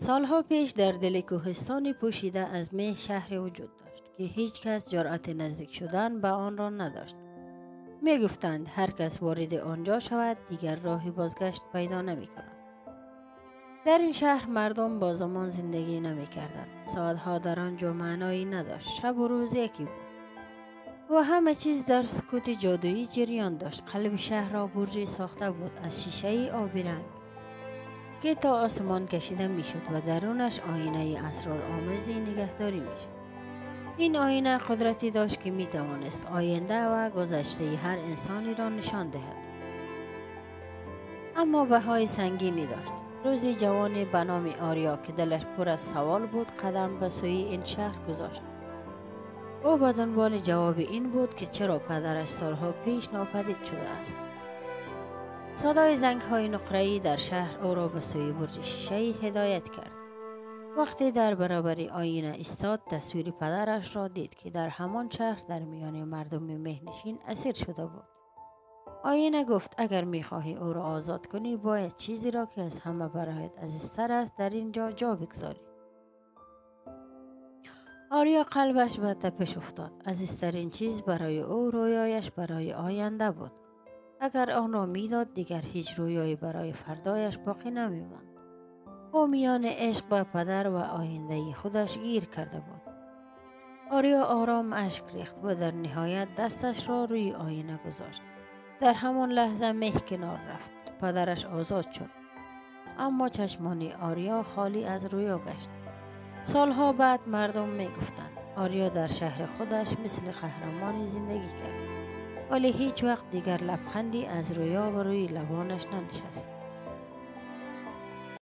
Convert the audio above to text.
سالها پیش در دل کوهستانی پوشیده از مه شهری وجود داشت که هیچ کس جرأت نزدیک شدن به آن را نداشت. می گفتند هر کس وارد آنجا شود دیگر راهی بازگشت پیدا نمی کند. در این شهر مردم با زمان زندگی نمی کردند. ساعتها در آنجا معنایی نداشت. شب و روز یکی بود و همه چیز در سکوت جادویی جریان داشت. قلب شهر را برجی ساخته بود از شیشه آبی رنگ که تا آسمان کشیده می شد و درونش آینه اسرارآمیزی نگهداری می شد. این آینه قدرتی داشت که می توانست آینده و گذشته هر انسانی را نشان دهد. اما بهای سنگینی داشت. روزی جوانی به نام آریا که دلش پر از سوال بود قدم به سوی این شهر گذاشت. او به دنبال جواب این بود که چرا پدرش سالها پیش ناپدید شده است. صدای زنگ‌های نقره‌ای در شهر او را به سوی برج شیشه‌ای هدایت کرد. وقتی در برابر آینه ایستاد تصویر پدرش را دید که در همان شهر در میان مردم مهنشین اسیر شده بود. آینه گفت اگر می‌خواهی او را آزاد کنی باید چیزی را که از همه برایت عزیزتر است در اینجا جا بگذاری. آریا قلبش به تپش افتاد. عزیزترین چیز برای او رویایش برای آینده بود. اگر آن را میداد دیگر هیچ رویایی برای فردایش باقی نمی‌ماند. او میان عشق به پدر و آینده خودش گیر کرده بود. آریا آرام اشک ریخت و در نهایت دستش را روی آینه گذاشت. در همان لحظه مه کنار رفت. پدرش آزاد شد. اما چشمان آریا خالی از رویا گشت. سالها بعد مردم می گفتند آریا در شهر خودش مثل قهرمانی زندگی کرد. ولی هیچ وقت دیگر لبخندی از رویا و روی لبانش ننشست.